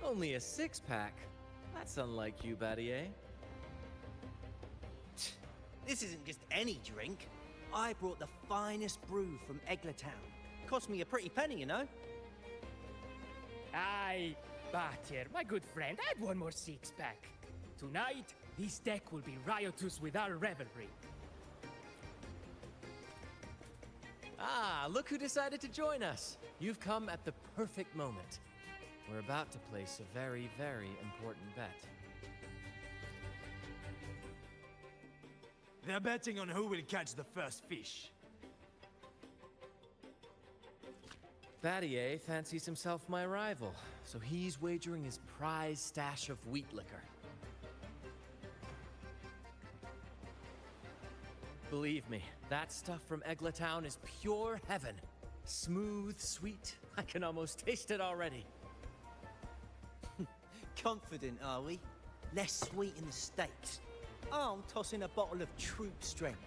Only a six-pack? That's unlike you, Battier. This isn't just any drink. I brought the finest brew from Eglertown. Cost me a pretty penny, you know? Aye, Batir, my good friend, add one more six-pack. Tonight, this deck will be riotous with our revelry. Ah, look who decided to join us. You've come at the perfect moment. We're about to place a very, very important bet. They're betting on who will catch the first fish. Battier fancies himself my rival, so he's wagering his prize stash of wheat liquor. Believe me, that stuff from Eglertown is pure heaven. Smooth, sweet. I can almost taste it already. Confident, are we? Less sweet in the States. I'll toss in a bottle of troop strength.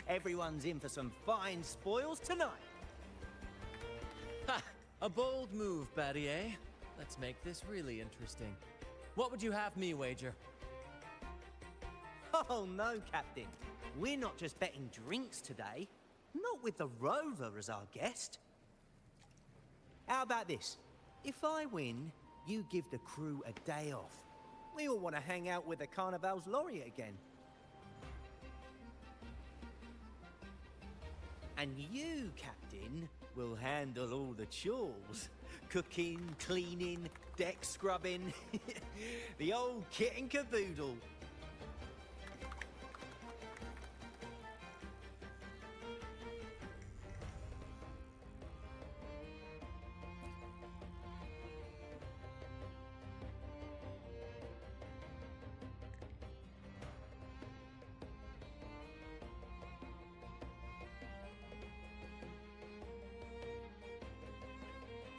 Everyone's in for some fine spoils tonight. Ha! A bold move, Battier. Let's make this really interesting. What would you have me wager? Oh no, Captain. We're not just betting drinks today. Not with the Rover as our guest. How about this? If I win, you give the crew a day off. We all want to hang out with the Carnival's laureate again. And you, Captain, will handle all the chores. Cooking, cleaning, deck scrubbing. The old kit and caboodle.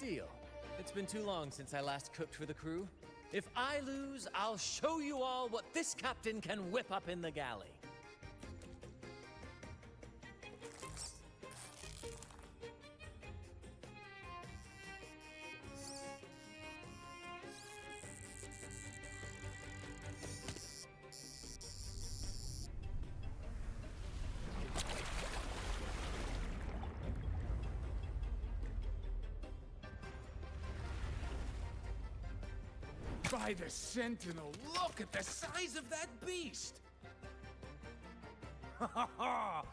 Deal. It's been too long since I last cooked for the crew. If I lose, I'll show you all what this captain can whip up in the galley. By the Sentinel, look at the size of that beast! Ha ha ha!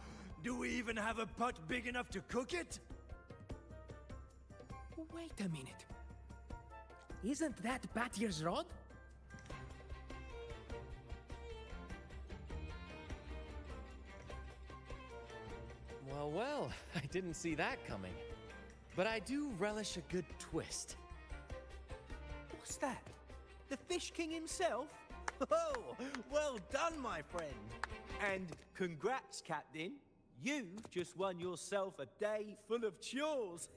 Do we even have a pot big enough to cook it? Wait a minute. Isn't that Batier's rod? Well, well, I didn't see that coming. But I do relish a good twist. What's that? The Fish King himself? Oh, well done, my friend. And congrats, Captain. You've just won yourself a day full of chores.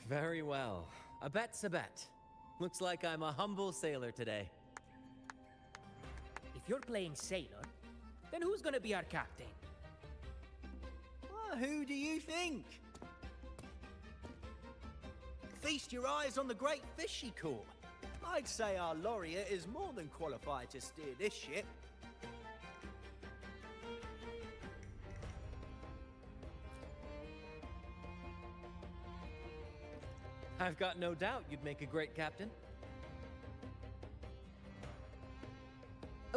Very well. A bet's a bet. Looks like I'm a humble sailor today. If you're playing sailor, then who's gonna be our captain? Well, who do you think? Feast your eyes on the great fish she caught. I'd say our laureate is more than qualified to steer this ship. I've got no doubt you'd make a great captain.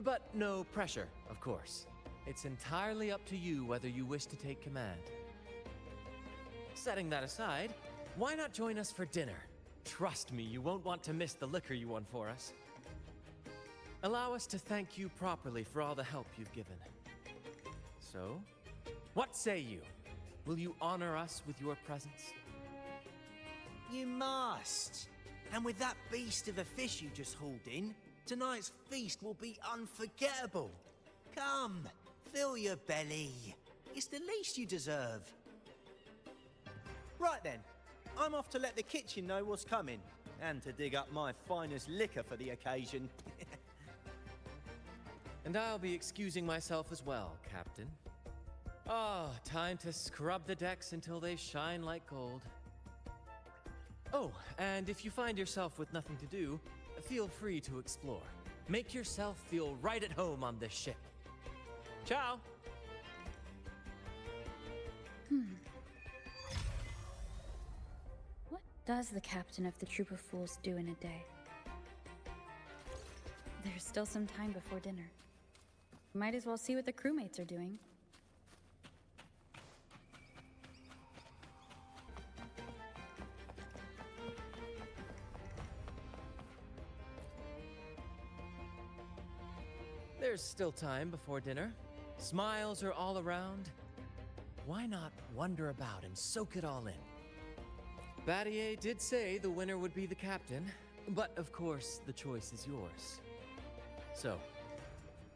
But no pressure, of course. It's entirely up to you whether you wish to take command. Setting that aside, why not join us for dinner? Trust me, you won't want to miss the liquor you won for us. Allow us to thank you properly for all the help you've given. So, what say you? Will you honor us with your presence? You must. And with that beast of a fish you just hauled in, tonight's feast will be unforgettable. Come, fill your belly. It's the least you deserve. Right then, I'm off to let the kitchen know what's coming, and to dig up my finest liquor for the occasion. And I'll be excusing myself as well, Captain. Oh, time to scrub the decks until they shine like gold. Oh, and if you find yourself with nothing to do, feel free to explore. Make yourself feel right at home on this ship. Ciao! What does the captain of the Troop of Fools do in a day? There's still some time before dinner. Might as well see what the crewmates are doing. There's still time before dinner. Smiles are all around. Why not wander about and soak it all in? Battier did say the winner would be the captain, but of course the choice is yours. So,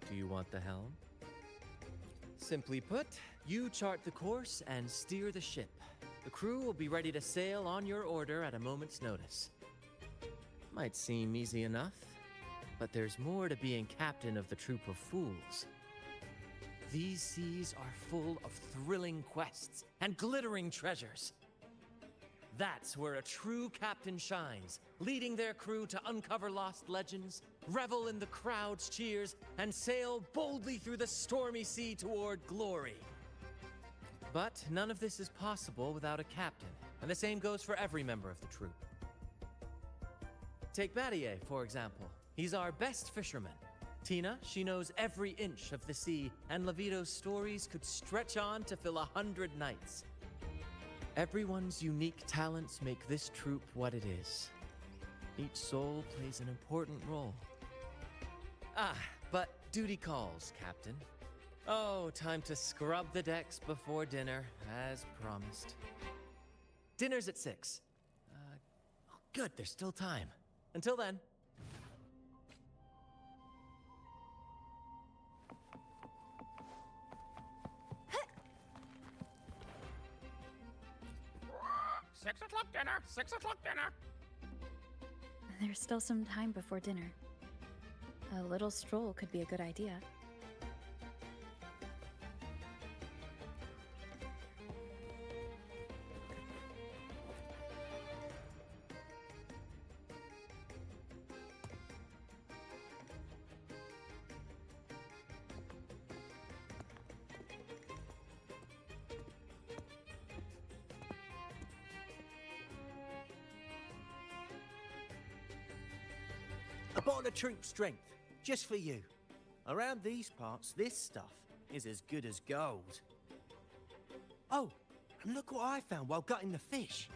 do you want the helm? Simply put, you chart the course and steer the ship. The crew will be ready to sail on your order at a moment's notice. Might seem easy enough, but there's more to being captain of the Troop of Fools. These seas are full of thrilling quests and glittering treasures. That's where a true captain shines, leading their crew to uncover lost legends, revel in the crowd's cheers, and sail boldly through the stormy sea toward glory. But none of this is possible without a captain, and the same goes for every member of the troop. Take Battier, for example. He's our best fisherman. Tina, she knows every inch of the sea, and Levito's stories could stretch on to fill 100 nights. Everyone's unique talents make this troop what it is. Each soul plays an important role. Ah, but duty calls, Captain. Oh, time to scrub the decks before dinner, as promised. Dinner's at 6. Oh, good, there's still time. Until then. Six o'clock dinner! 6 o'clock dinner! There's still some time before dinner. A little stroll could be a good idea. A bottle of troop strength, just for you. Around these parts, this stuff is as good as gold. Oh, and look what I found while gutting the fish.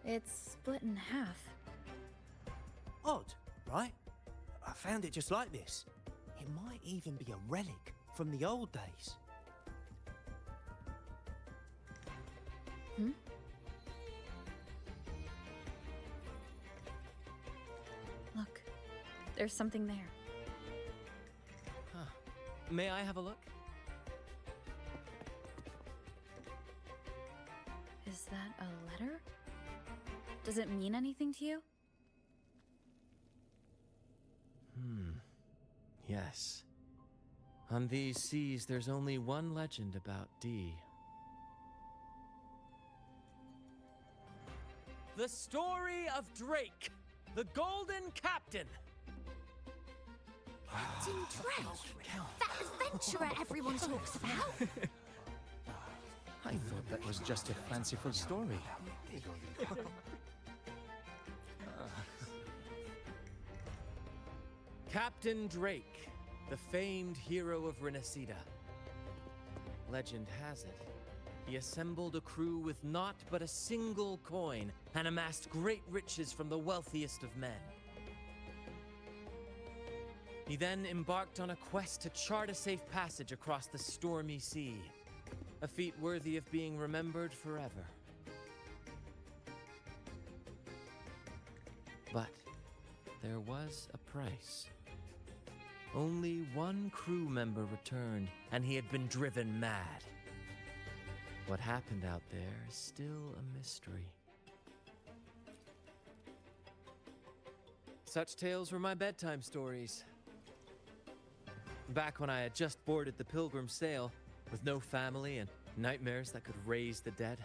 It's split in half. Odd, right? I found it just like this. It might even be a relic from the old days. Look, there's something there. Huh. May I have a look? Is that a letter? Does it mean anything to you? Yes. On these seas, there's only one legend about Dee. The story of Drake, the Golden Captain. Captain Drake? That adventurer everyone talks about? I thought that was just a fanciful story. Captain Drake, the famed hero of Renacida. Legend has it, he assembled a crew with naught but a single coin and amassed great riches from the wealthiest of men. He then embarked on a quest to chart a safe passage across the stormy sea, a feat worthy of being remembered forever. But there was a price. Only one crew member returned, and he had been driven mad. What happened out there is still a mystery. Such tales were my bedtime stories. Back when I had just boarded the Pilgrim sail, with no family and nightmares that could raise the dead.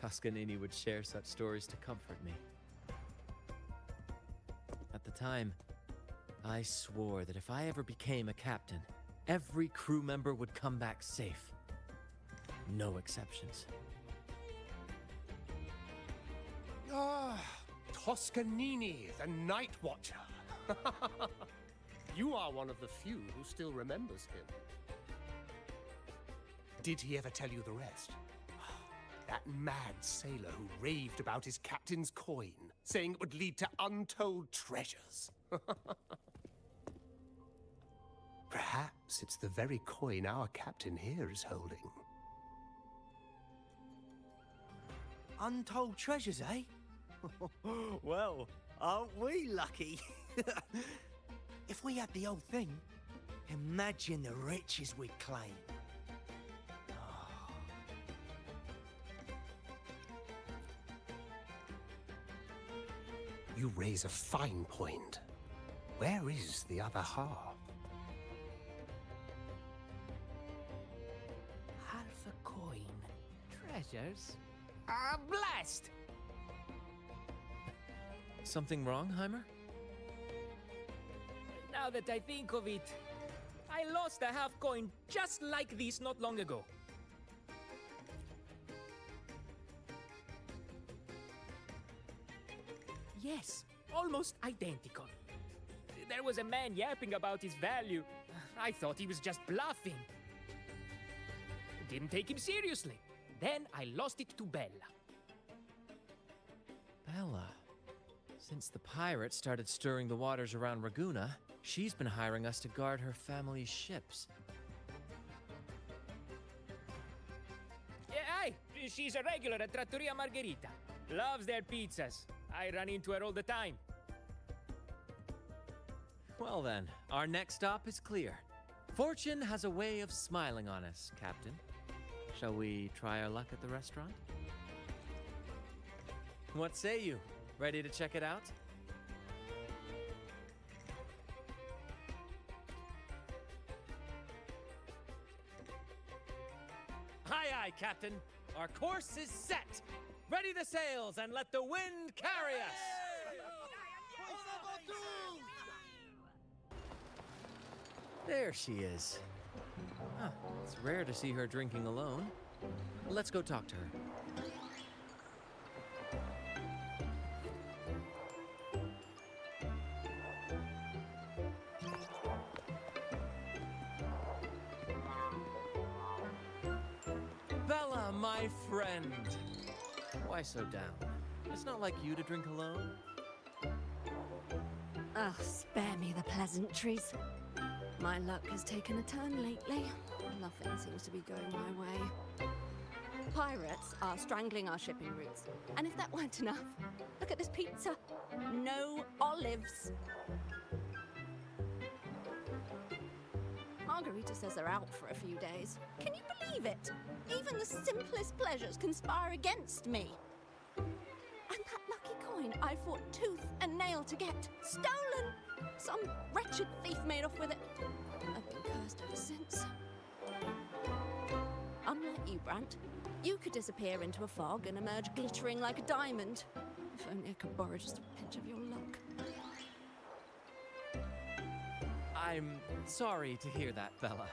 Toscanini would share such stories to comfort me. At the time, I swore that if I ever became a captain, every crew member would come back safe. No exceptions. Ah, Toscanini, the Night Watcher. You are one of the few who still remembers him. Did he ever tell you the rest? That mad sailor who raved about his captain's coin, saying it would lead to untold treasures. Perhaps it's the very coin our captain here is holding. Untold treasures, eh? Well, aren't we lucky? If we had the old thing, imagine the riches we'd claim. You raise a fine point. Where is the other half? Half a coin. Treasures? Ah, blast! Something wrong, Heimer? Now that I think of it, I lost a half coin just like this not long ago. Yes, almost identical. There was a man yapping about his value. I thought he was just bluffing. Didn't take him seriously. Then I lost it to Bella. Bella. Since the pirates started stirring the waters around Raguna, she's been hiring us to guard her family's ships. Yeah, aye. She's a regular at Trattoria Margherita. Loves their pizzas. I run into her all the time. Well then, our next stop is clear. Fortune has a way of smiling on us, Captain. Shall we try our luck at the restaurant? What say you? Ready to check it out? Aye, aye, Captain. Our course is set. Ready the sails and let the wind carry us. There she is. Huh, it's rare to see her drinking alone. Let's go talk to her. Bella, my friend. Why so down? It's not like you to drink alone. Oh, spare me the pleasantries. My luck has taken a turn lately. Nothing seems to be going my way. Pirates are strangling our shipping routes. And if that weren't enough, look at this pizza. No olives. Margarita says they're out for a few days. Can you believe it? Even the simplest pleasures conspire against me. And that lucky coin I fought tooth and nail to get, stolen! Some wretched thief made off with it. I've been cursed ever since. Unlike you, Brant, you could disappear into a fog and emerge glittering like a diamond. If only I could borrow just a pinch of your luck. I'm sorry to hear that, Bella.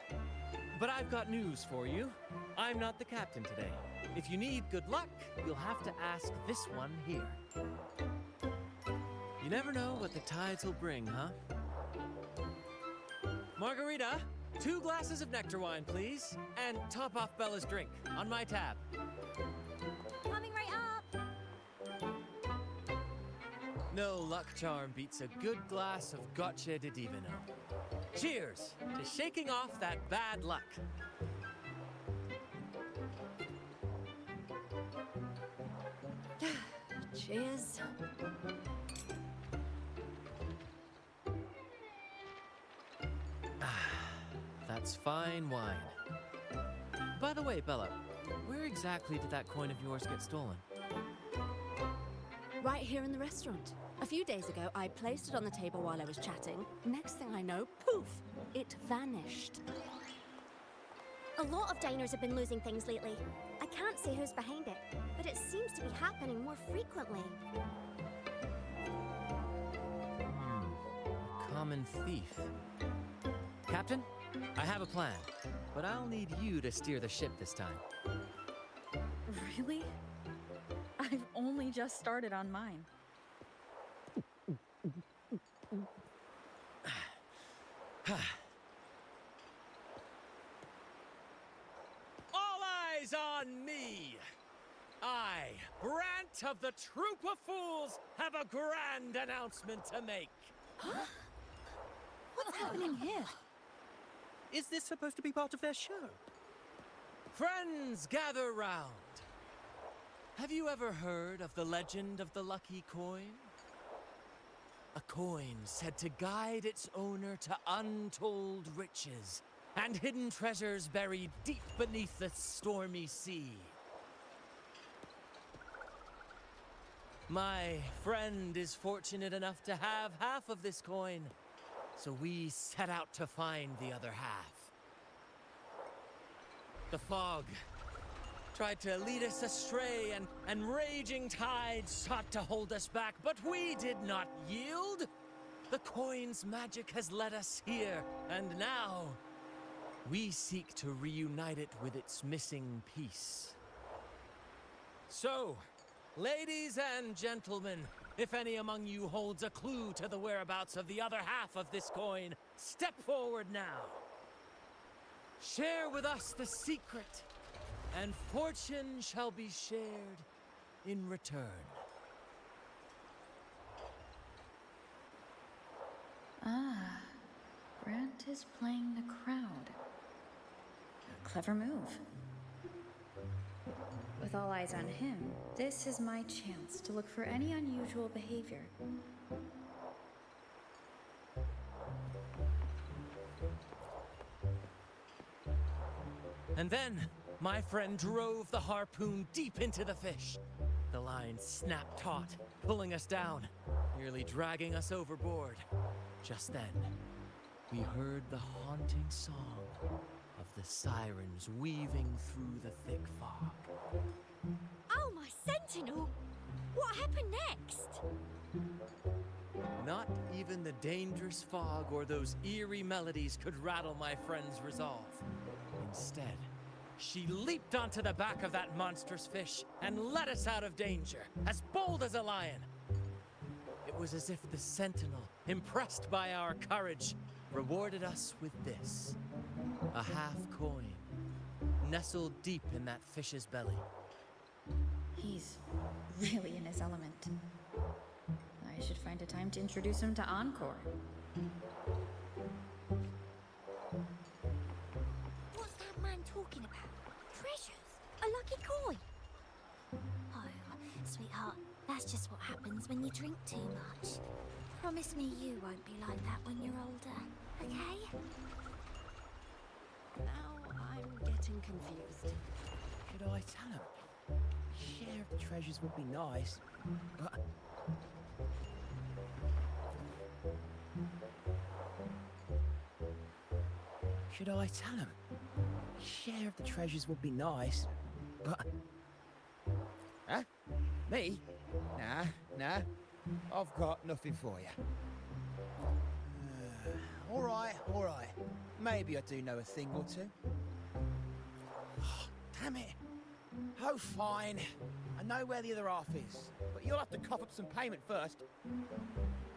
But I've got news for you. I'm not the captain today. If you need good luck, you'll have to ask this one here. You never know what the tides will bring, huh? Margarita, 2 glasses of nectar wine, please. And top off Bella's drink on my tab. Coming right up. No luck charm beats a good glass of Gocce di Divino. Cheers to shaking off that bad luck. Cheers. That's fine wine. By the way, Bella, where exactly did that coin of yours get stolen? Right here in the restaurant. A few days ago, I placed it on the table while I was chatting. Next thing I know, poof, it vanished. A lot of diners have been losing things lately. I can't say who's behind it, but it seems to be happening more frequently. Common thief. Captain, I have a plan, but I'll need you to steer the ship this time. Really? I've only just started on mine. All eyes on me! I, Brant of the Troop of Fools, have a grand announcement to make. What's happening here? Is this supposed to be part of their show? Friends, gather round. Have you ever heard of the legend of the lucky coin? A coin said to guide its owner to untold riches and hidden treasures buried deep beneath the stormy sea. My friend is fortunate enough to have half of this coin, so we set out to find the other half. The fog tried to lead us astray, and raging tides sought to hold us back, but we did not yield. The coin's magic has led us here, and now we seek to reunite it with its missing piece. So, ladies and gentlemen, if any among you holds a clue to the whereabouts of the other half of this coin, step forward now. Share with us the secret, and fortune shall be shared in return. Ah, Brant is playing the crowd. A clever move. With all eyes on him, this is my chance to look for any unusual behavior. And then, my friend drove the harpoon deep into the fish. The line snapped taut, pulling us down, nearly dragging us overboard. Just then, we heard the haunting song of the sirens weaving through the thick fog. Oh, my sentinel! What happened next? Not even the dangerous fog or those eerie melodies could rattle my friend's resolve. Instead, she leaped onto the back of that monstrous fish and led us out of danger, as bold as a lion. It was as if the sentinel, impressed by our courage, rewarded us with this: a half coin, nestled deep in that fish's belly. He's really in his element. I should find a time to introduce him to Encore. What's that man talking about? Treasures? A lucky coin? Oh, sweetheart, that's just what happens when you drink too much. Promise me you won't be like that when you're older, okay? Now I'm getting confused. Should I tell him? Share of the treasures would be nice, but... Should I tell him? Share of the treasures would be nice, but... Huh? Me? Nah. I've got nothing for you. All right. Maybe I do know a thing or two. Oh, damn it. Oh, fine. I know where the other half is, but you'll have to cough up some payment first.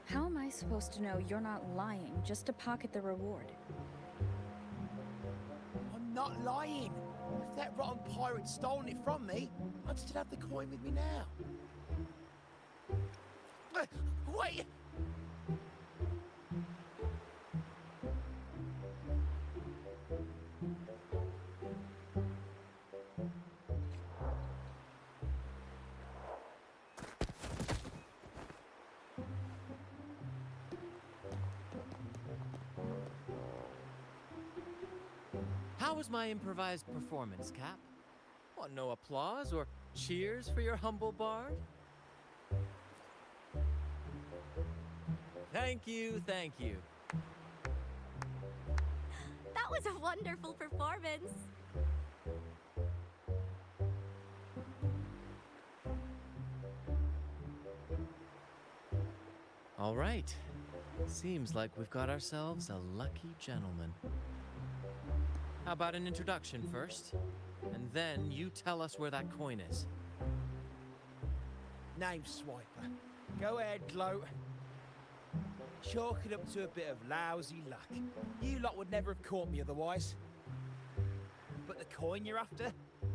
How am I supposed to know you're not lying just to pocket the reward? I'm not lying. If that rotten pirate'd stolen it from me, I'd still have the coin with me now. Wait! How was my improvised performance, Cap? Want no applause or cheers for your humble bard? Thank you. That was a wonderful performance. All right. Seems like we've got ourselves a lucky gentleman. How about an introduction first? And then you tell us where that coin is. Name Swiper. Go ahead, gloat. Chalk it up to a bit of lousy luck. You lot would never have caught me otherwise. But the coin you're after?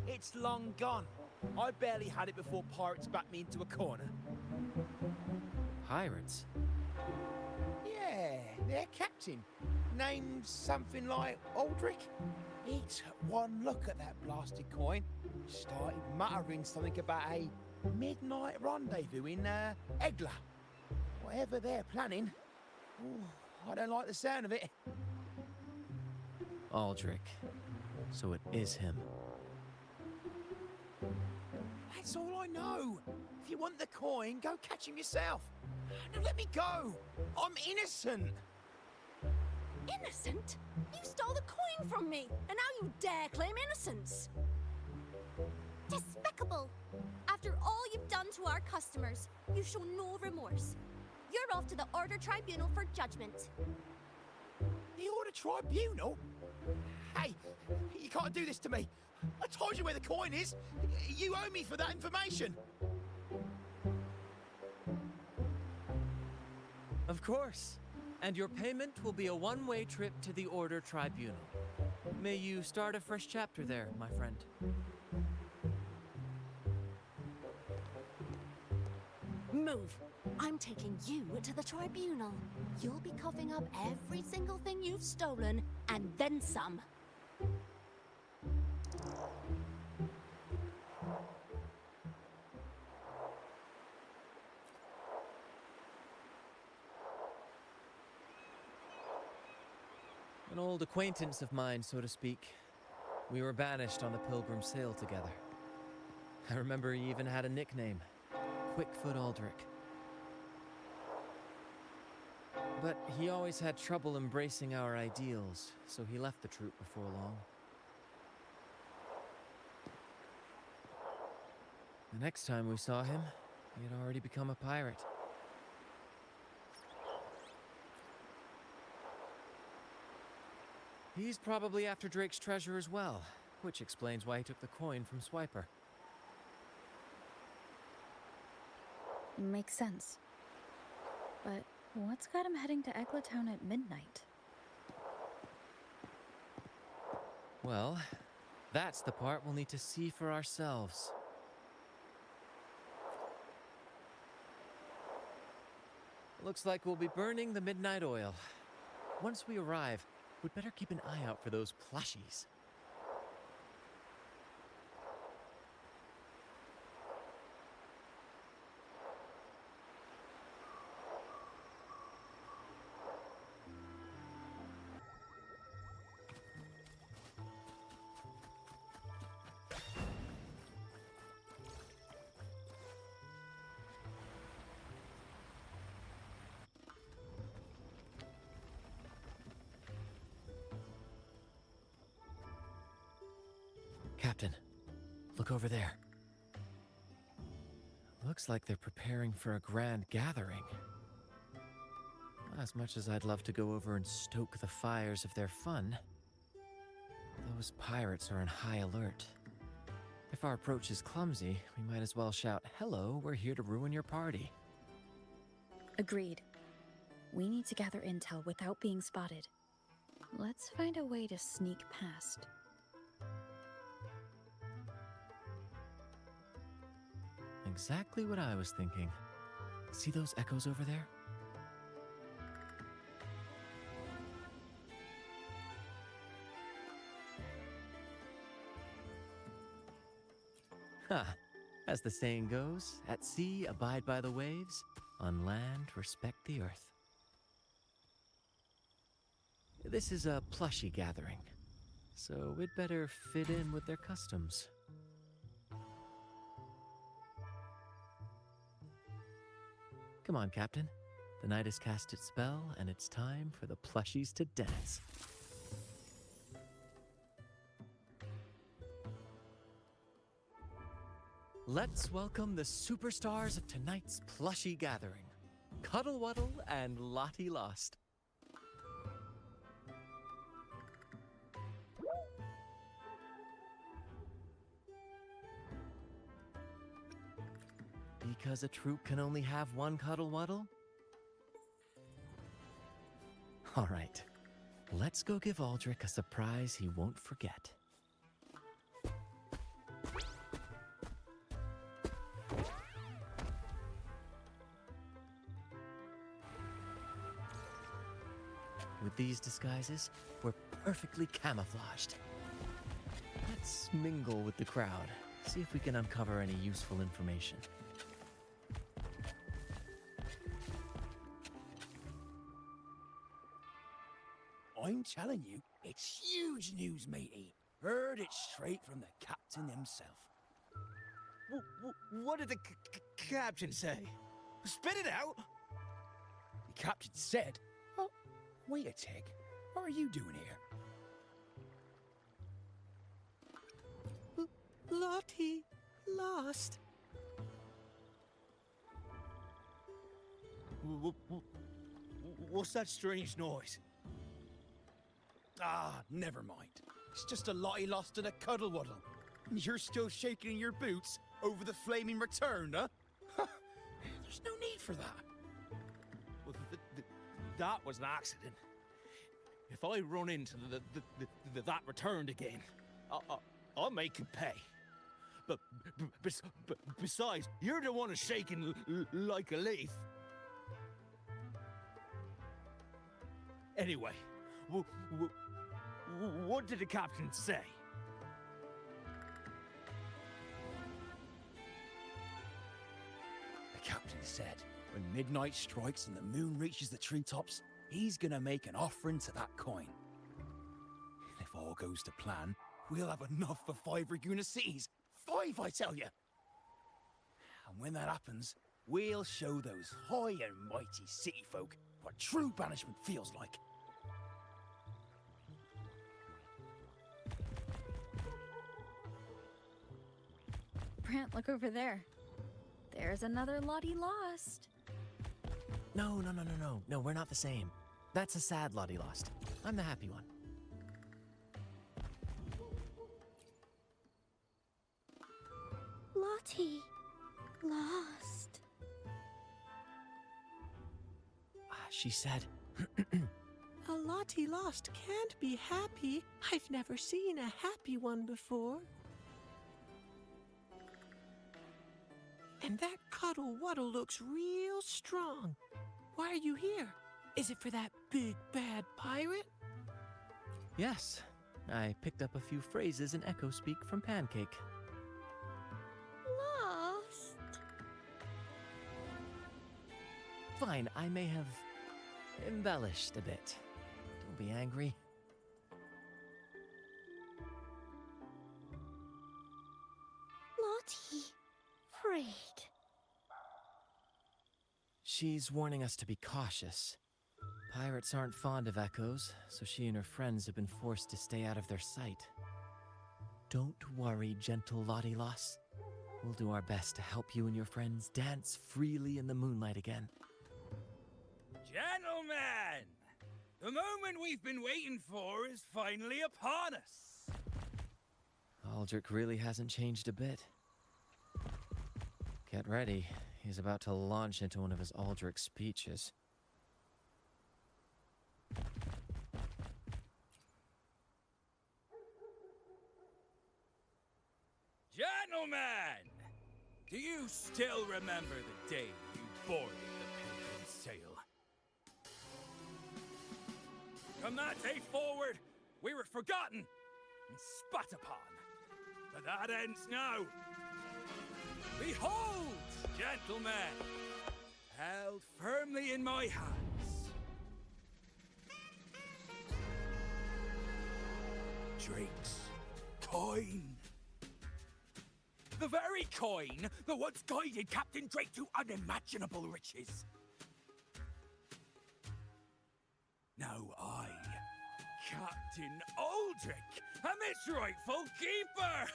It's long gone. I barely had it before pirates backed me into a corner. Pirates? Yeah, their captain. Named something like Aldrich. He took one look at that blasted coin, started muttering something about a midnight rendezvous in Egla. Whatever they're planning. Ooh, I don't like the sound of it. Aldrich. So it is him. That's all I know. If you want the coin, go catch him yourself. Now let me go. I'm innocent. Innocent? You stole the coin from me, and now you dare claim innocence. Despicable! After all you've done to our customers, you show no remorse. You're off to the Order Tribunal for judgment. The Order Tribunal? Hey, you can't do this to me. I told you where the coin is. You owe me for that information. Of course. And your payment will be a one-way trip to the Order Tribunal. May you start a fresh chapter there, my friend. Move. I'm taking you to the tribunal. You'll be coughing up every single thing you've stolen, and then some. An old acquaintance of mine, so to speak. We were banished on the Pilgrim Sail together. I remember he even had a nickname, Quickfoot Aldrich. But he always had trouble embracing our ideals, so he left the troop before long. The next time we saw him, he had already become a pirate. He's probably after Drake's treasure as well, which explains why he took the coin from Swiper. Makes sense. But what's got him heading to Eglatown at midnight? Well, that's the part we'll need to see for ourselves. Looks like we'll be burning the midnight oil. Once we arrive, we'd better keep an eye out for those plushies. Captain, look over there. Looks like they're preparing for a grand gathering. As much as I'd love to go over and stoke the fires of their fun, those pirates are on high alert. If our approach is clumsy, we might as well shout, "Hello, we're here to ruin your party." Agreed. We need to gather intel without being spotted. Let's find a way to sneak past. Exactly what I was thinking. See those echoes over there? Ha! As the saying goes, at sea abide by the waves, on land respect the earth. This is a plushie gathering, so we'd better fit in with their customs. Come on, Captain. The night has cast its spell, and it's time for the plushies to dance. Let's welcome the superstars of tonight's plushie gathering. Cuddle Waddle and Lottie Lost. Because a troop can only have one Cuddle Waddle? All right, let's go give Aldrich a surprise he won't forget. With these disguises, we're perfectly camouflaged. Let's mingle with the crowd, see if we can uncover any useful information. I'm telling you, it's huge news, matey. Heard it straight from the captain himself. What did the captain say? Spit it out! The captain said... Oh, wait a tick. What are you doing here? Lottie, lost. What's that strange noise? Ah, never mind. It's just a Lottie lost in a cuddle waddle. And you're still shaking in your boots over the flaming return, huh? There's no need for that. Well, that was an accident. If I run into that returned again, I'll make you pay. But besides, you're the one who's shaking like a leaf. Anyway, what did the captain say? The captain said when midnight strikes and the moon reaches the treetops, he's gonna make an offering to that coin. And if all goes to plan, we'll have enough for 5 Raguna cities. 5, I tell you! And when that happens, we'll show those high and mighty city folk what true banishment feels like. Brant, look over there. There's another Lottie lost. No, we're not the same. That's a sad Lottie Lost. I'm the happy one. Lottie, lost. She said... A Lottie lost can't be happy. I've never seen a happy one before. And that Cuddle Waddle looks real strong. Why are you here? Is it for that big bad pirate? Yes, I picked up a few phrases in Echo Speak from Pancake. Lost. Fine, I may have embellished a bit. Don't be angry. Lottie, afraid. She's warning us to be cautious. Pirates aren't fond of echoes, so she and her friends have been forced to stay out of their sight. Don't worry, gentle Lottie Lost. We'll do our best to help you and your friends dance freely in the moonlight again. Gentlemen! The moment we've been waiting for is finally upon us. Aldrich really hasn't changed a bit. Get ready. He's about to launch into one of his Aldrich speeches. Gentlemen! Do you still remember the day you boarded the Pilgrim's Sail? From that day forward, we were forgotten and spat upon. But that ends now. Behold, gentlemen, held firmly in my hands. Drake's coin. The very coin that once guided Captain Drake to unimaginable riches. Now I, Captain Aldrich, am its rightful keeper!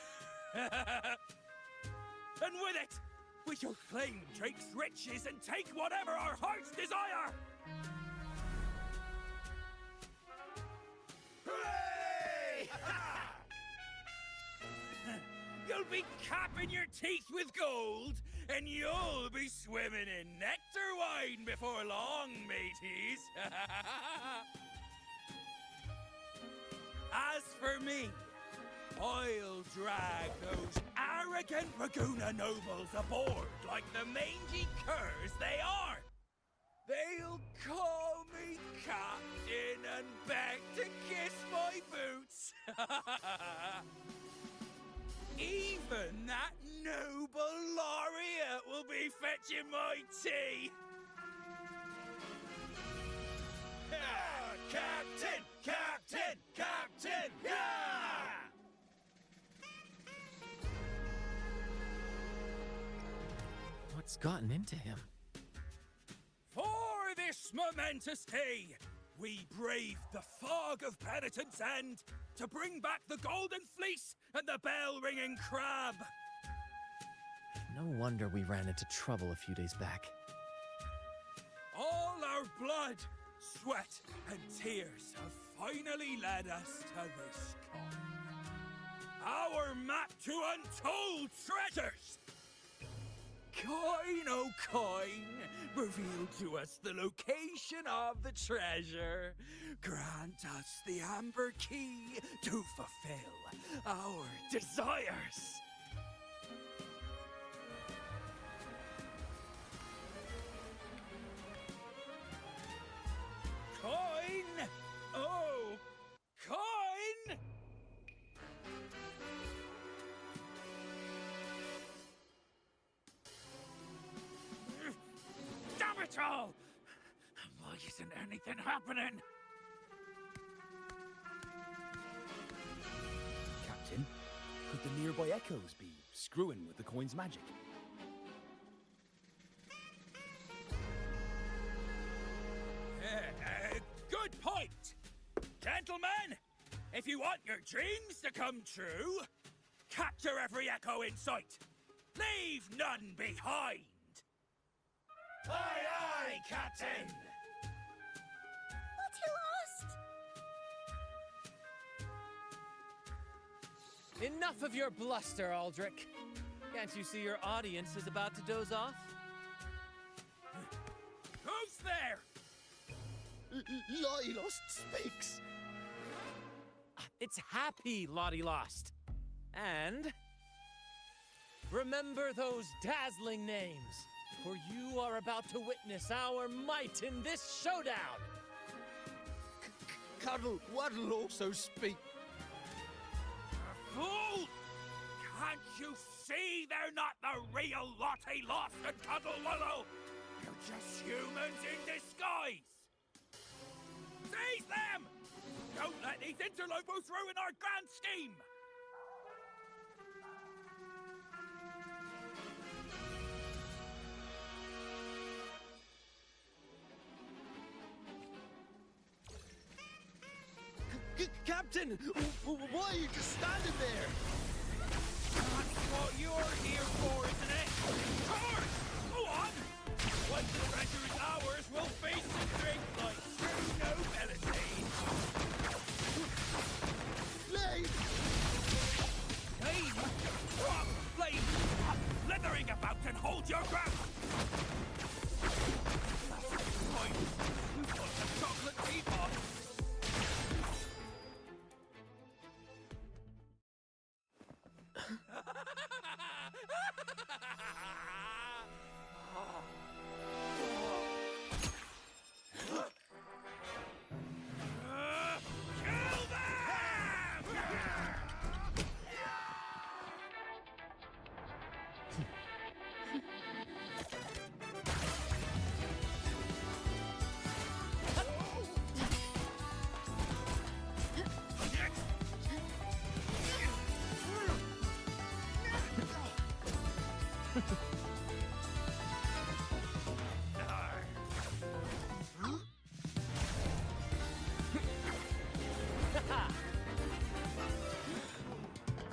And with it, We shall claim Drake's riches and take whatever our hearts desire! Hooray! You'll be capping your teeth with gold, and you'll be swimming in nectar wine before long, mateys. As for me, I'll drag those arrogant Raguna nobles aboard like the mangy curs they are. They'll call me captain and beg to kiss my boots. Even that noble laureate will be fetching my tea. Captain! Captain! Captain! Yeah! What's gotten into him? For this momentous day, we braved the fog of penitence and to bring back the golden fleece and the bell-ringing crab. No wonder we ran into trouble a few days back. All our blood, sweat, and tears have finally led us to this coin. Our map to untold treasures! Coin, oh coin, reveal to us the location of the treasure. Grant us the amber key to fulfill our desires. Coin! Oh, coin! Damn it all! Why isn't anything happening? Captain, could the nearby echoes be screwing with the coin's magic? Good point! Gentlemen, if you want your dreams to come true, capture every echo in sight. Leave none behind! Aye, aye, Captain! What, you lost? Enough of your bluster, Aldrich. Can't you see your audience is about to doze off? Who's there? Lottie Lost speaks. It's happy Lottie Lost. And remember those dazzling names, for you are about to witness our might in this showdown. Cuddle Waddle also speak. Fool! Can't you see they're not the real Lottie Lost and Cuddle Wallow? They're just humans in disguise! Seize them! Don't let these interlopers ruin our grand scheme! Captain, why are you just standing there? That's what you're here for, isn't it? Course! Go on! Once the treasure is ours, we'll feast and drink like true nobility! Lane! Lane? What? Lane! Slithering about and hold your ground! That's right. We've got the chocolate teapot!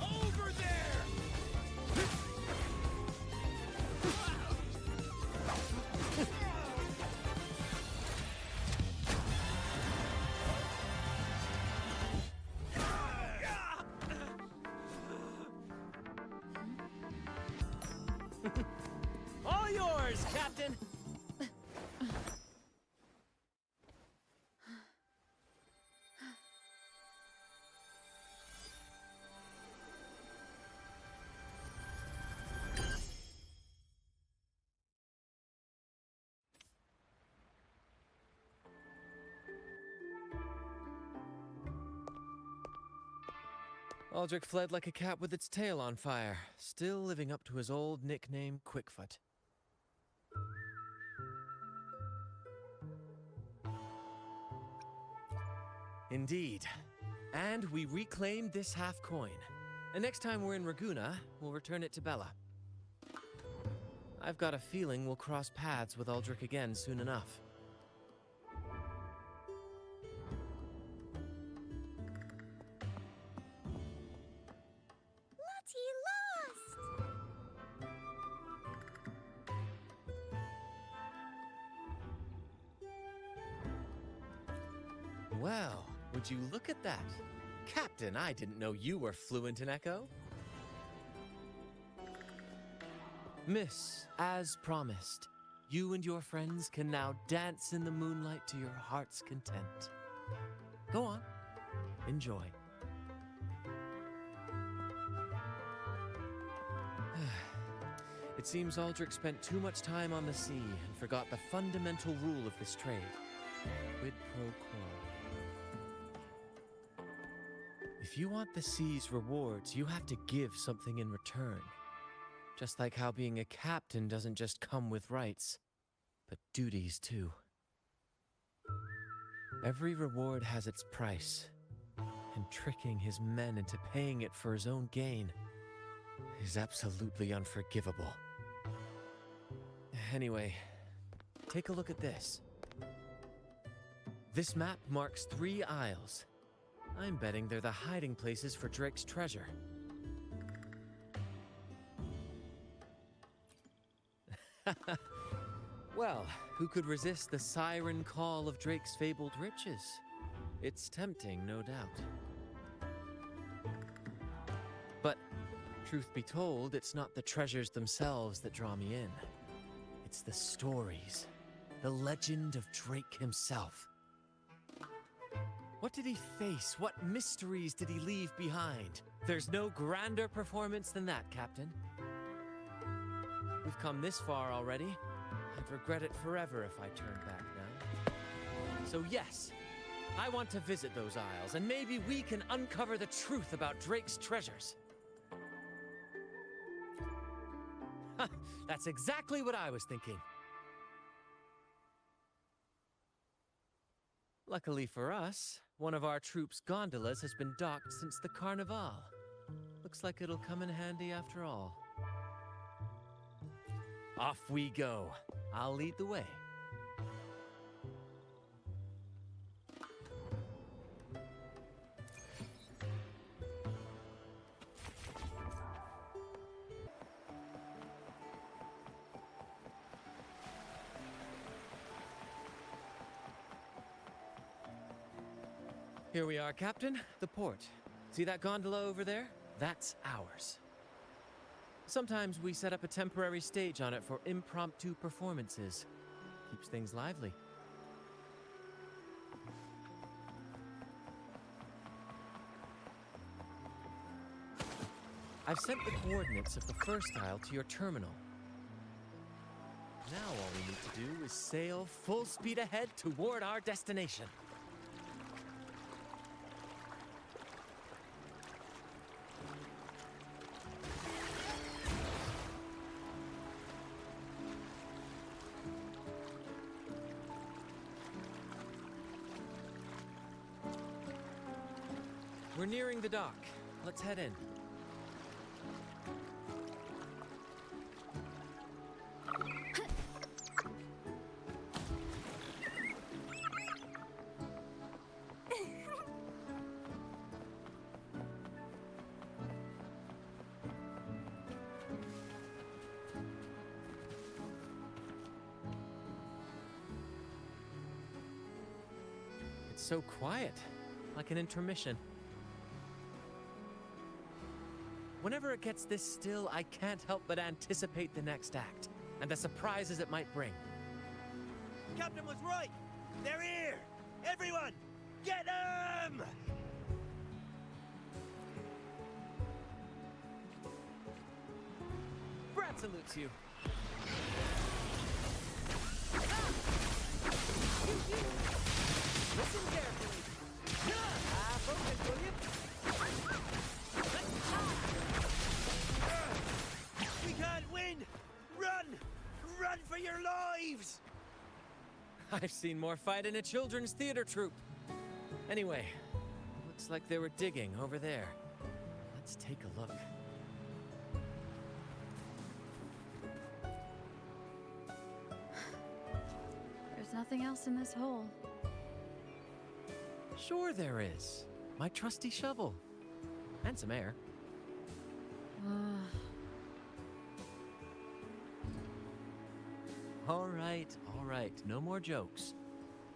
Over there! All yours, Captain! Aldrich fled like a cat with its tail on fire, still living up to his old nickname, Quickfoot. Indeed. And we reclaimed this half coin. And next time we're in Raguna, we'll return it to Bella. I've got a feeling we'll cross paths with Aldrich again soon enough. Well, would you look at that? Captain, I didn't know you were fluent in Echo. Miss, as promised, you and your friends can now dance in the moonlight to your heart's content. Go on, enjoy. It seems Aldrich spent too much time on the sea and forgot the fundamental rule of this trade. Quid pro quo. If you want the sea's rewards, you have to give something in return. Just like how being a captain doesn't just come with rights, but duties too. Every reward has its price, and tricking his men into paying it for his own gain is absolutely unforgivable. Anyway, take a look at this. This map marks 3 isles. I'm betting they're the hiding places for Drake's treasure. Well, who could resist the siren call of Drake's fabled riches? It's tempting, no doubt. But, truth be told, it's not the treasures themselves that draw me in. It's the stories, the legend of Drake himself. What did he face? What mysteries did he leave behind? There's no grander performance than that, Captain. We've come this far already. I'd regret it forever if I turned back now. So yes, I want to visit those isles, and maybe we can uncover the truth about Drake's treasures. That's exactly what I was thinking. Luckily for us, one of our troops' gondolas has been docked since the Carnival. Looks like it'll come in handy after all. Off we go. I'll lead the way. Here we are, Captain. The port. See that gondola over there? That's ours. Sometimes we set up a temporary stage on it for impromptu performances. Keeps things lively. I've sent the coordinates of the first isle to your terminal. Now all we need to do is sail full speed ahead toward our destination. We're nearing the dock. Let's head in. It's so quiet, like an intermission. Whenever it gets this still, I can't help but anticipate the next act, and the surprises it might bring. Captain was right! They're here! Everyone, get them! Brant salutes you. Listen carefully. Focus, will you? We can't win! Run! Run for your lives! I've seen more fight in a children's theater troupe. Anyway, looks like they were digging over there. Let's take a look. There's nothing else in this hole. Sure there is. My trusty shovel. And some air. All right. No more jokes.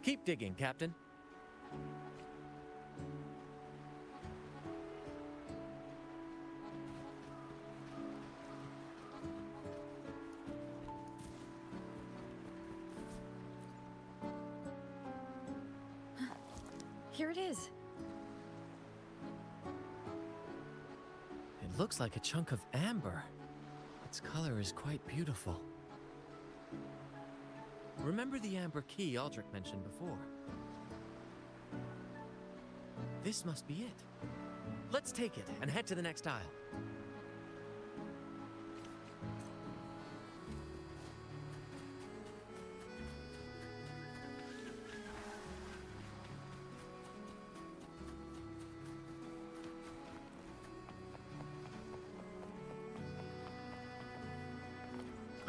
Keep digging, Captain. Here it is. It looks like a chunk of amber. Its color is quite beautiful. Remember the amber key Aldrich mentioned before? This must be it. Let's take it and head to the next aisle.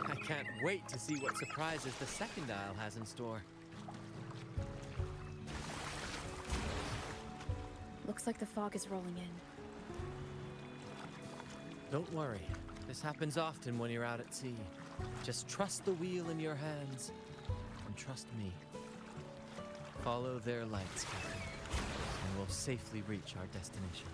I can't wait to see what surprises the second aisle has in store. Looks like the fog is rolling in. Don't worry. This happens often when you're out at sea. Just trust the wheel in your hands, and trust me. Follow their lights, Captain, and we'll safely reach our destination.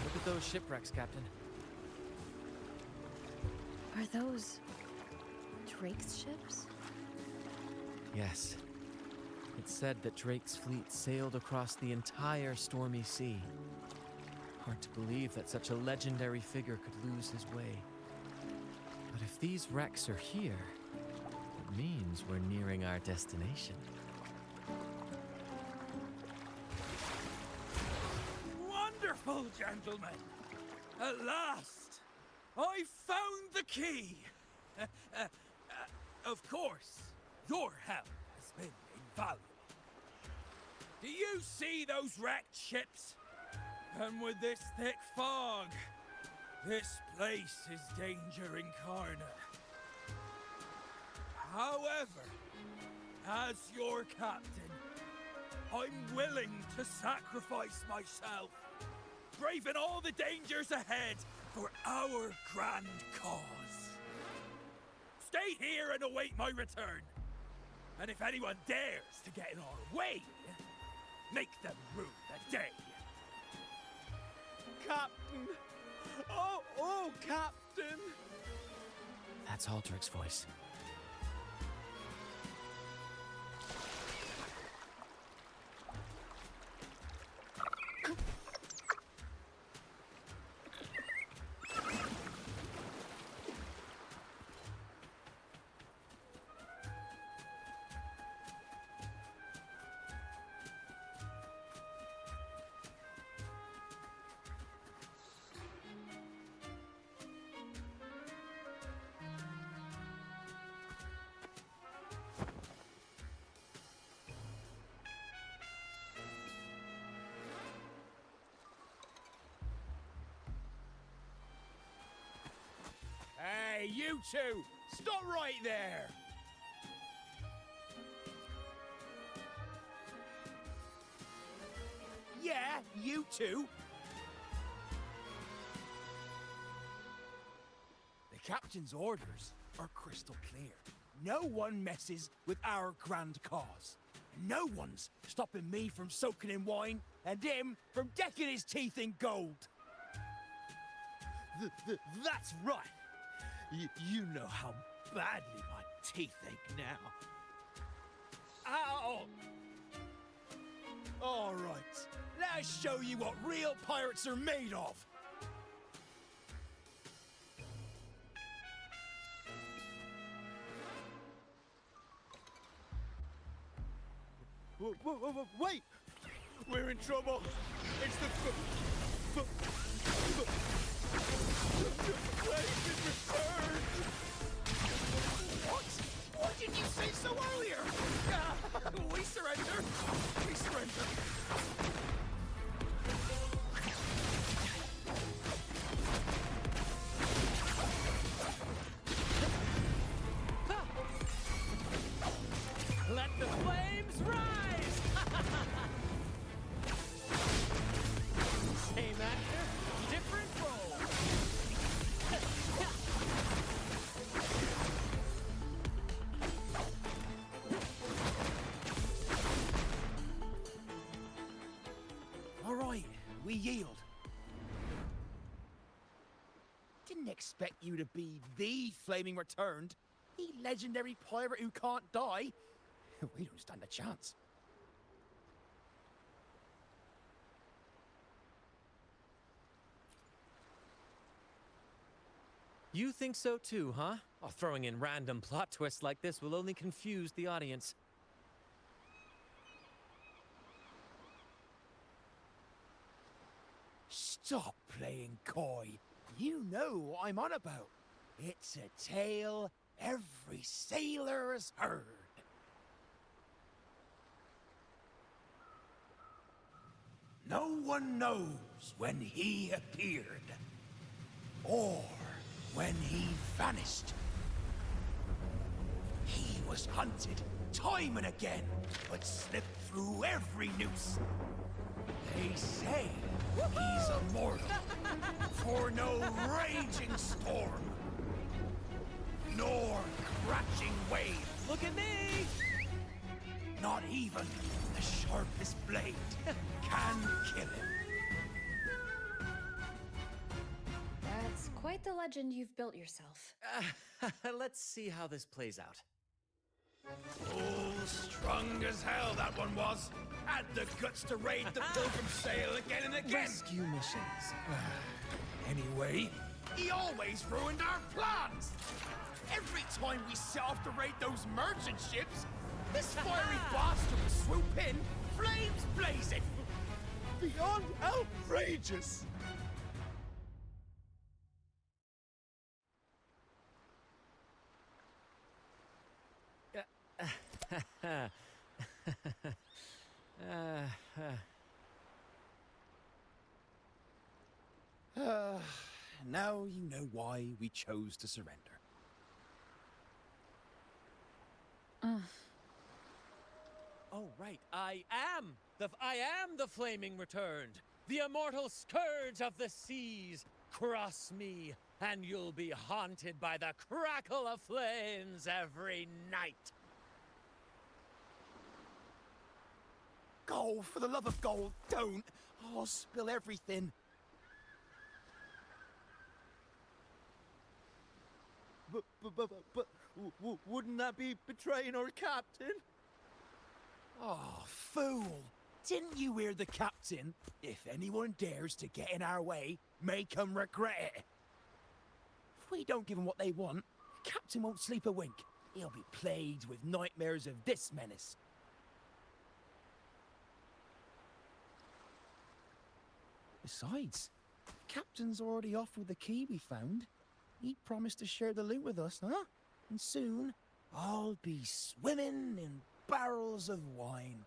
Look at those shipwrecks, Captain. Are those Drake's ships? Yes. It's said that Drake's fleet sailed across the entire stormy sea. Hard to believe that such a legendary figure could lose his way. But if these wrecks are here, it means we're nearing our destination. Wonderful, gentlemen! At last! I found the key! Of course, your help has been invaluable. Do you see those wrecked ships? And with this thick fog, this place is danger incarnate. However, as your captain, I'm willing to sacrifice myself, braving all the dangers ahead for our grand cause. Stay here and await my return. And if anyone dares to get in our way, make them rue the day. Captain! Oh, Captain! That's Aldrich's voice. Hey, you two! Stop right there! Yeah, you two! The captain's orders are crystal clear. no one messes with our grand cause. No one's stopping me from soaking in wine and him from decking his teeth in gold. That's right. You know how badly my teeth ache now. Ow! All right, let's show you what real pirates are made of. Wait! We're in trouble. It's the flames is returned. What? Why didn't you say so earlier? We surrender. We surrender. Let the flames rise! Same actor, different role. All right, we yield. Didn't expect you to be the Flaming Returned, the legendary pirate who can't die. We don't stand a chance. You think so too, huh? Oh, throwing in random plot twists like this will only confuse the audience. Stop playing coy. You know what I'm on about. It's a tale every sailor has heard. No one knows when he appeared, or when he vanished. He was hunted time and again, but slipped through every noose. They say he's immortal, for no raging storm, nor crashing wave. Look at me! Not even the sharpest blade can kill him. That's quite the legend you've built yourself. Let's see how this plays out. Oh, strong as hell that one was. Had the guts to raid the Pilgrim Sail again and again. Rescue missions. Anyway, he always ruined our plans. Every time we set off to raid those merchant ships, this fiery bastard would swoop in, flames blazing. Beyond outrageous. Now you know why we chose to surrender. Oh, right. I am the Flaming Returned, the immortal scourge of the seas. Cross me, and you'll be haunted by the crackle of flames every night. Gold, for the love of gold, don't! I'll spill everything. But wouldn't that be betraying our captain? Oh, fool! Didn't you hear the captain? If anyone dares to get in our way, make 'em regret it. If we don't give 'em what they want, the captain won't sleep a wink. He'll be plagued with nightmares of this menace. Besides, the captain's already off with the key we found. He promised to share the loot with us, huh? And soon, I'll be swimming in barrels of wine.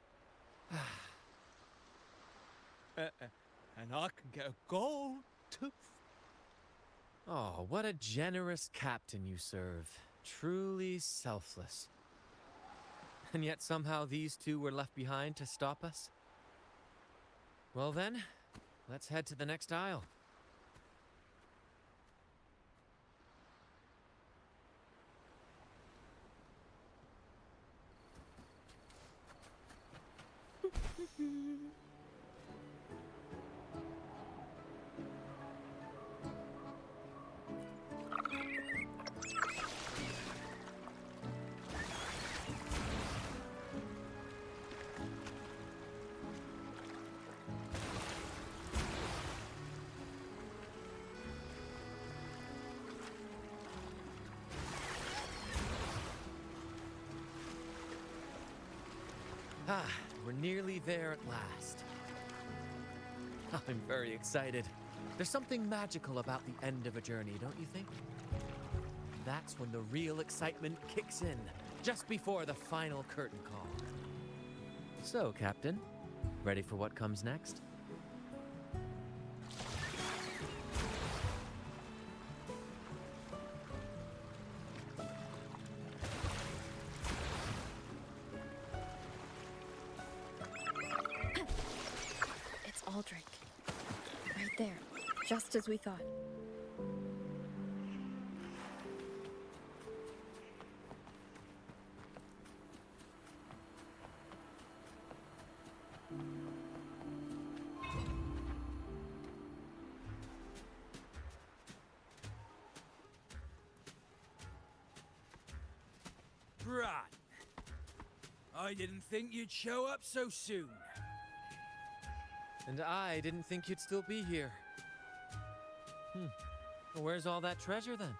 And I can get a gold tooth. Oh, what a generous captain you serve. Truly selfless. And yet somehow these two were left behind to stop us? Well then, let's head to the next aisle. Ah, we're nearly there at last. I'm very excited. There's something magical about the end of a journey, don't you think? That's when the real excitement kicks in, just before the final curtain call. So, Captain, ready for what comes next? It's Aldrich. Right there, just as we thought. Brant, I didn't think you'd show up so soon. And I didn't think you'd still be here. Well, where's all that treasure then?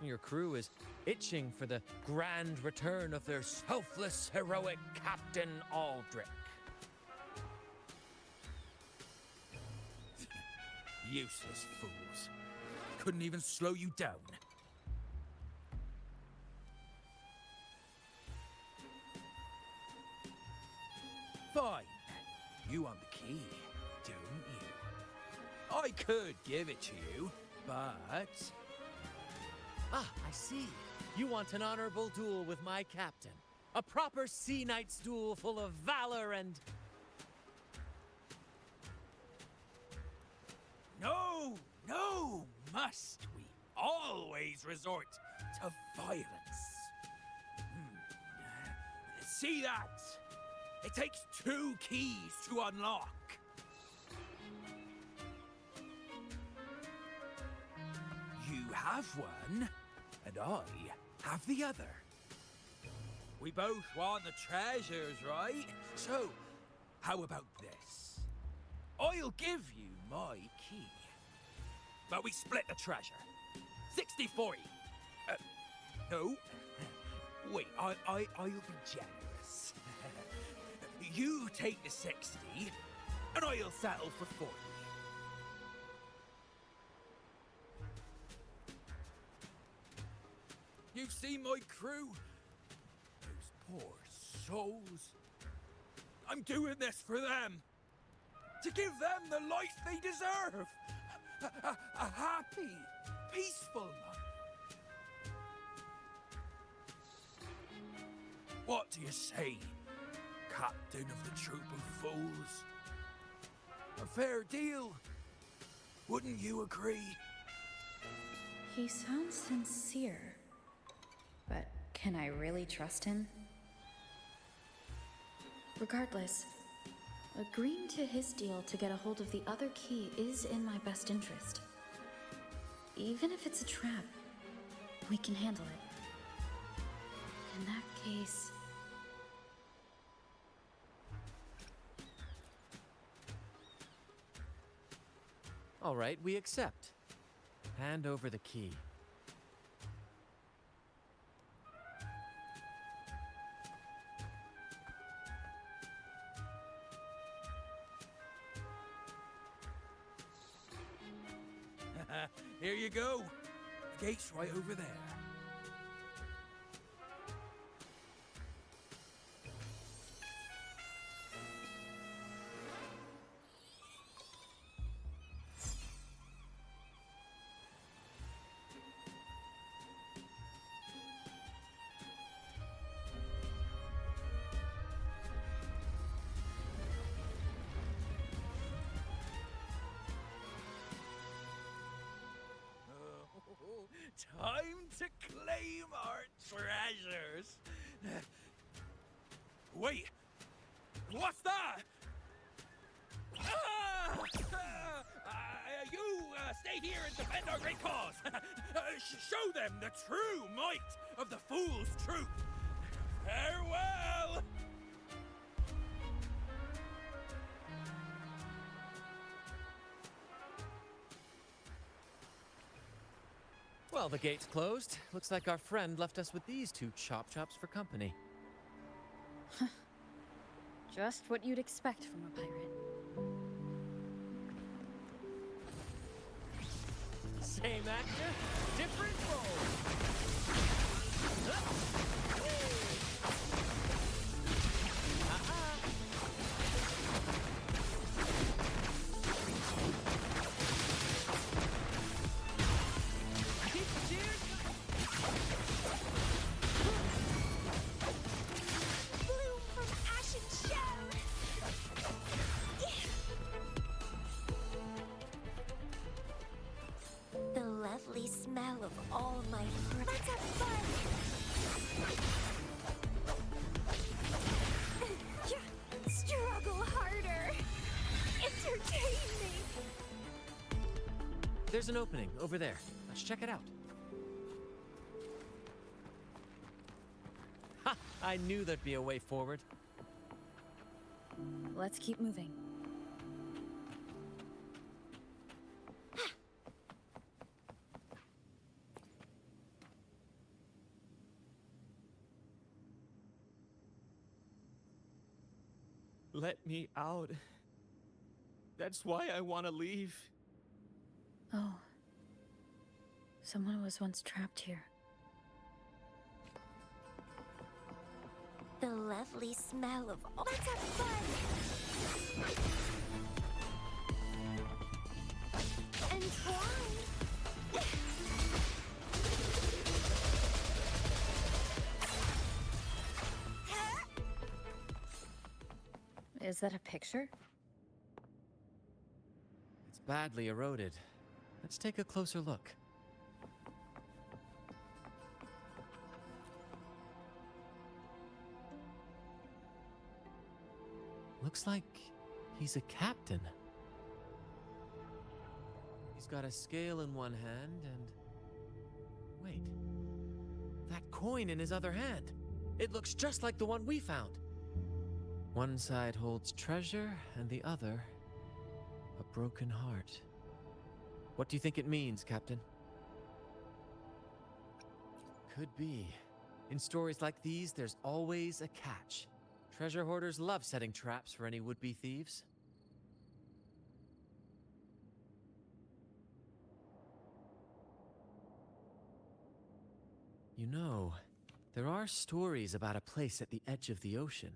Your crew is itching for the grand return of their selfless, heroic Captain Aldrich. Useless fools. Couldn't even slow you down. Fine. You want the key, don't you? I could give it to you, but... Ah, I see. You want an honorable duel with my captain. A proper sea knight's duel full of valor and... No, no, must we always resort to violence? See that? It takes 2 keys to unlock. You have one, and I have the other. We both want the treasures, right? So, how about this? I'll give you my key, but we split the treasure. 60-40. No. Wait, I'll be generous. You take the 60, and I'll settle for 40. You've seen my crew? Those poor souls. I'm doing this for them. To give them the life they deserve. A happy, peaceful life. What do you say, Captain of the Troop of Fools? A fair deal, wouldn't you agree? He sounds sincere. But can I really trust him? Regardless, agreeing to his deal to get a hold of the other key is in my best interest. Even if it's a trap, we can handle it. In that case... All right, we accept. Hand over the key. Here you go. The gate's right over there. Time to claim our treasures. Wait, what's that? stay here and defend our great cause. Show them the true might of the fool's truth. Farewell! Well, the gate's closed. Looks like our friend left us with these two chop chops for company. Just what you'd expect from a pirate. Same actor, different role. Bloom from ash and shell! The lovely smell of all my friends. Let's have fun! Struggle harder! Entertain me! There's an opening over there. Let's check it out. Ha! I knew there'd be a way forward. Let's keep moving. Let me out. That's why I want to leave. Oh. Someone was once trapped here. The lovely smell of all. Let's have fun! Entwine! Is that a picture? It's badly eroded. Let's take a closer look. Looks like he's a captain. He's got a scale in one hand and... Wait. That coin in his other hand. It looks just like the one we found. One side holds treasure and the other a broken heart. What do you think it means, Captain? Could be. In stories like these, there's always a catch. Treasure hoarders love setting traps for any would-be thieves. You know, there are stories about a place at the edge of the ocean.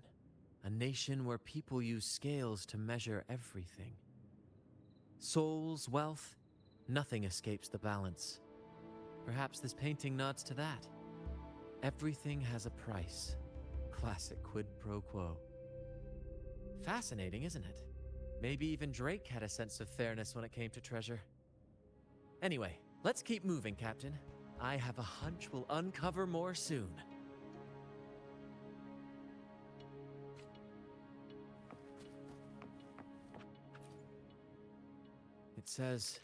A nation where people use scales to measure everything. Souls, wealth, nothing escapes the balance. Perhaps this painting nods to that. Everything has a price. Classic quid pro quo. Fascinating, isn't it? Maybe even Drake had a sense of fairness when it came to treasure. Anyway, let's keep moving, Captain. I have a hunch we'll uncover more soon. It says,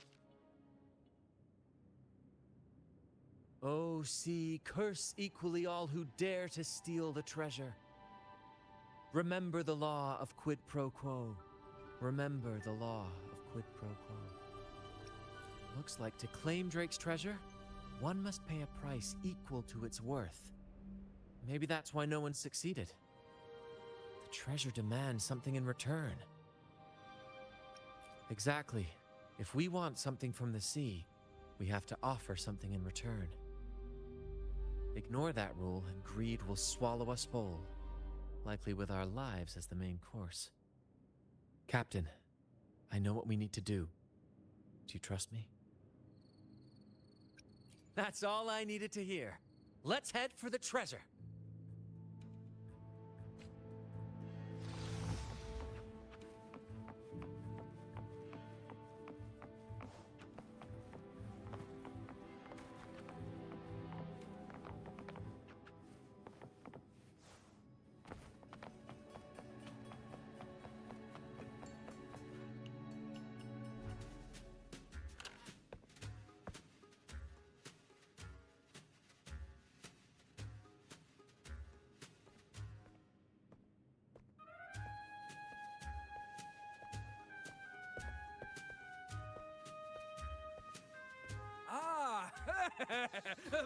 "Oh, sea, curse equally all who dare to steal the treasure. Remember the law of quid pro quo. Remember the law of quid pro quo." Looks like to claim Drake's treasure, one must pay a price equal to its worth. Maybe that's why no one succeeded. The treasure demands something in return. Exactly. If we want something from the sea, we have to offer something in return. Ignore that rule and greed will swallow us whole, likely with our lives as the main course. Captain, I know what we need to do. Do you trust me? That's all I needed to hear. Let's head for the treasure.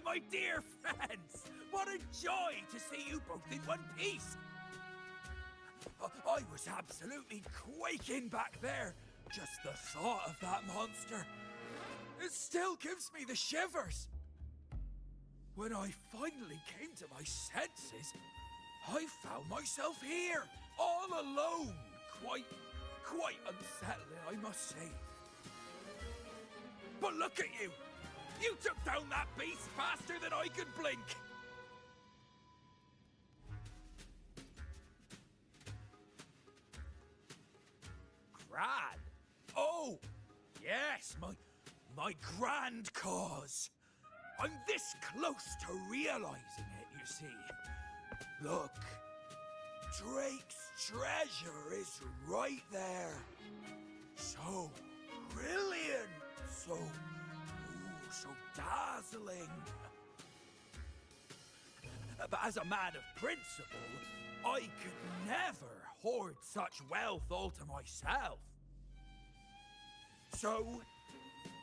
My dear friends, what a joy to see you both in one piece. I was absolutely quaking back there. Just the thought of that monster. It still gives me the shivers. When I finally came to my senses, I found myself here, all alone. Quite unsettling, I must say. But look at you! You took down that beast faster than I could blink! Gran? Oh! Yes, my grand cause. I'm this close to realizing it, you see. Look. Drake's treasure is right there. So brilliant. So dazzling. But as a man of principle, I could never hoard such wealth all to myself. So,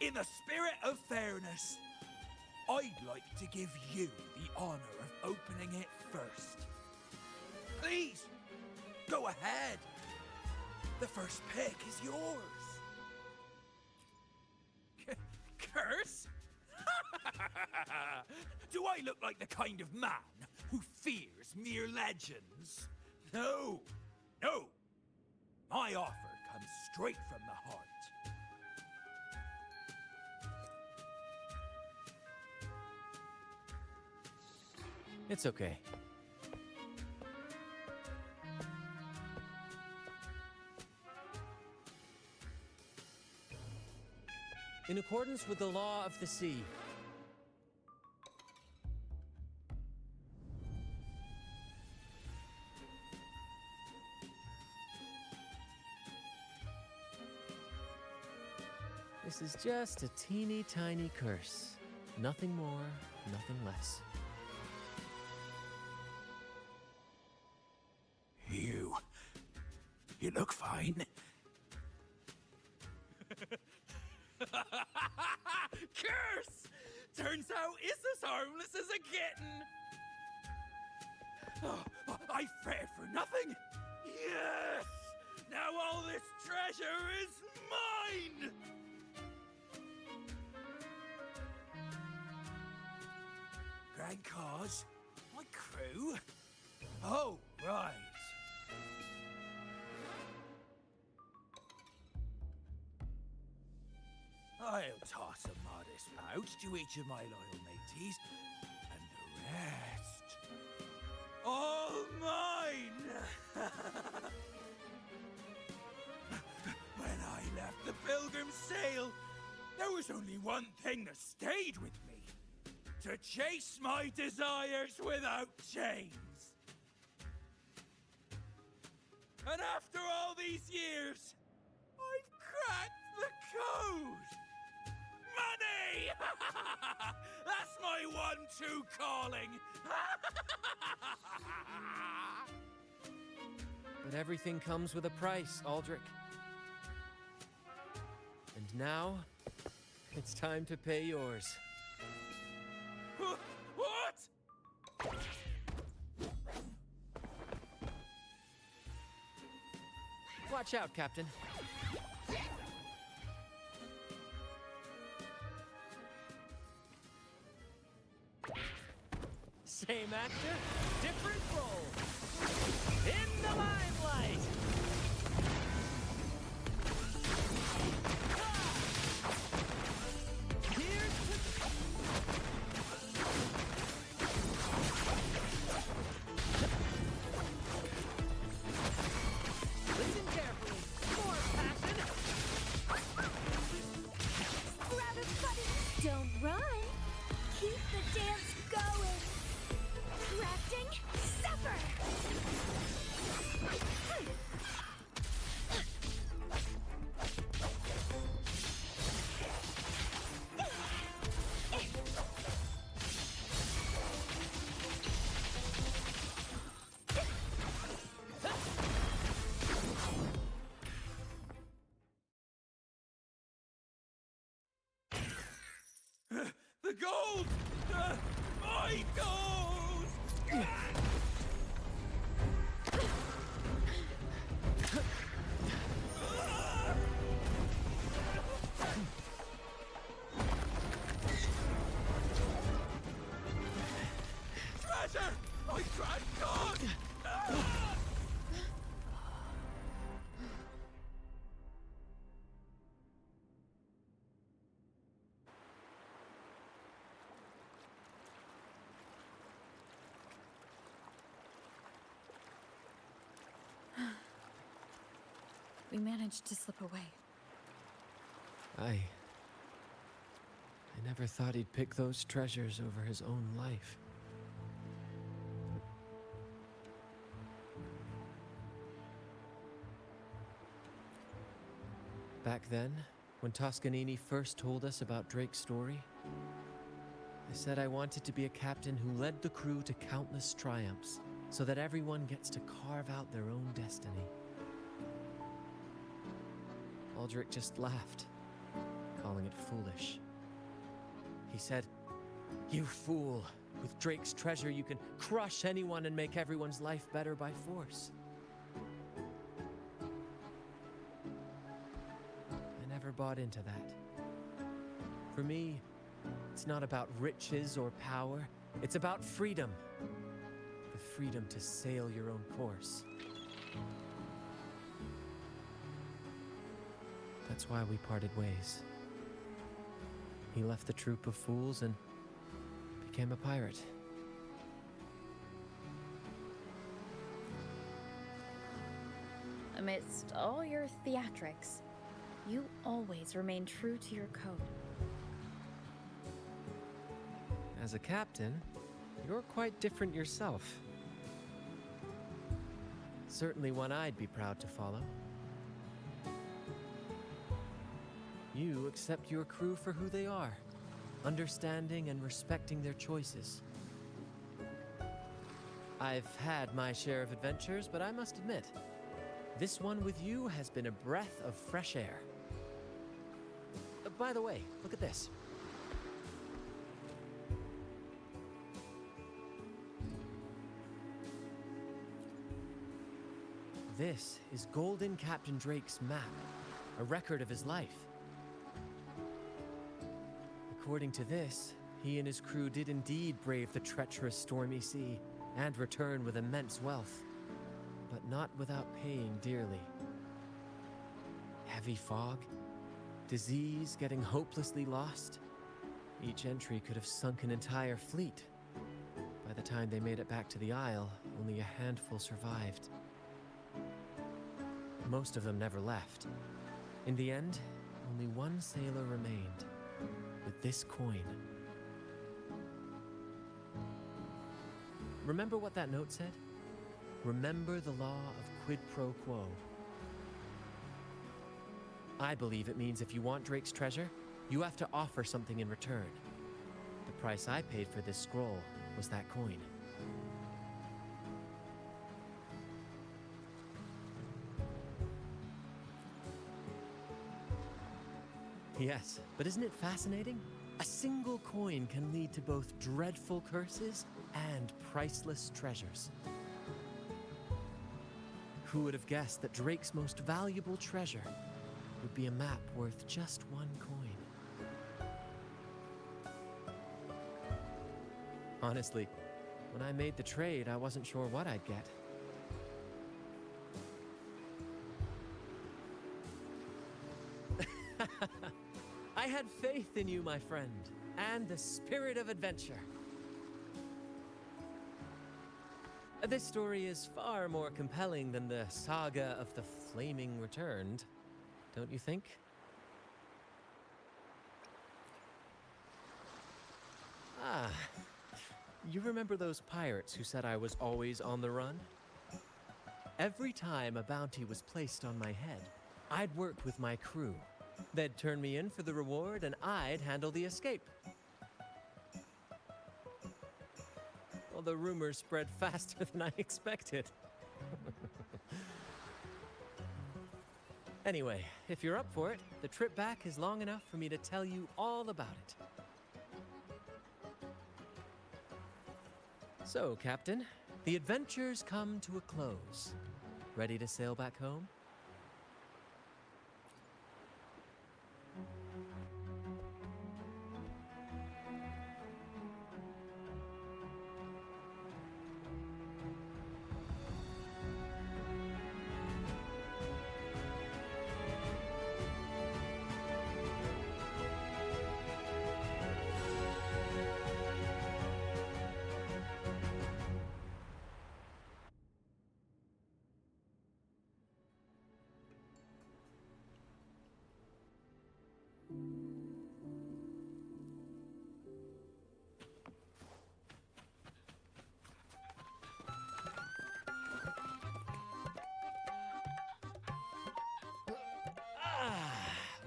in the spirit of fairness, I'd like to give you the honor of opening it first. Please, go ahead. The first pick is yours. Curse? Do I look like the kind of man who fears mere legends? No. My offer comes straight from the heart. It's okay. In accordance with the law of the sea, this is just a teeny tiny curse. Nothing more, nothing less. You look fine. Curse! Turns out it's as harmless as a kitten. Oh, I fretted for nothing. Yes! Now all this treasure is mine! Grand cause? My crew? Oh, right. I'll toss a modest pouch to each of my loyal mateys, and the rest, all mine! When I left the Pilgrim's Sail, there was only one thing that stayed with me. To chase my desires without chains. And after all these years, I've cracked the code! Money! That's my one-two calling! but everything comes with a price, Aldrich. And now, it's time to pay yours. What? Watch out, Captain. Same actor, different role. In the limelight! Listen carefully. More passion. Sprout of buttons. Don't run. Keep the dance going. Crafting, suffer. The gold! goes! Treasure! I tried God! We managed to slip away. I never thought he'd pick those treasures over his own life. Back then, when Toscanini first told us about Drake's story, I said I wanted to be a captain who led the crew to countless triumphs, so that everyone gets to carve out their own destiny. Aldrich just laughed, calling it foolish. He said, "You fool! With Drake's treasure, you can crush anyone and make everyone's life better by force." I never bought into that. For me, it's not about riches or power. It's about freedom. The freedom to sail your own course. That's why we parted ways. He left the troop of fools and became a pirate. Amidst all your theatrics, you always remain true to your code. As a captain, you're quite different yourself. Certainly one I'd be proud to follow. You accept your crew for who they are, understanding and respecting their choices. I've had my share of adventures, but I must admit, this one with you has been a breath of fresh air. By the way, look at this. This is Golden Captain Drake's map, a record of his life. According to this, he and his crew did indeed brave the treacherous stormy sea and return with immense wealth, but not without paying dearly. Heavy fog, disease, getting hopelessly lost. Each entry could have sunk an entire fleet. By the time they made it back to the Isle, only a handful survived. Most of them never left. In the end, only one sailor remained, with this coin. Remember what that note said? Remember the law of quid pro quo. I believe it means if you want Drake's treasure, you have to offer something in return. The price I paid for this scroll was that coin. Yes, but isn't it fascinating? A single coin can lead to both dreadful curses and priceless treasures. Who would have guessed that Drake's most valuable treasure would be a map worth just one coin? Honestly, when I made the trade, I wasn't sure what I'd get. I had faith in you, my friend, and the spirit of adventure. This story is far more compelling than the saga of the Flaming Returned, don't you think? Ah, you remember those pirates who said I was always on the run? Every time a bounty was placed on my head, I'd work with my crew. They'd turn me in for the reward, and I'd handle the escape. Well, the rumors spread faster than I expected. Anyway, if you're up for it, the trip back is long enough for me to tell you all about it. So, Captain, the adventure's come to a close. Ready to sail back home?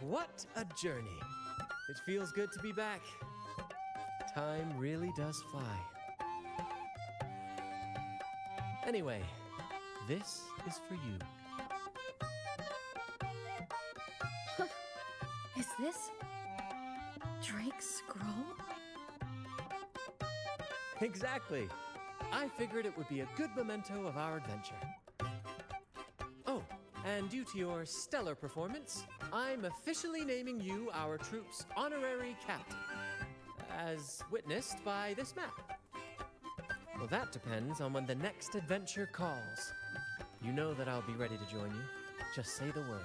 What a journey. It feels good to be back. Time really does fly. Anyway, this is for you. Is this Drake's scroll? Exactly. I figured it would be a good memento of our adventure. Oh, and due to your stellar performance, I'm officially naming you our troop's honorary captain, as witnessed by this map. Well, that depends on when the next adventure calls. You know that I'll be ready to join you. Just say the word.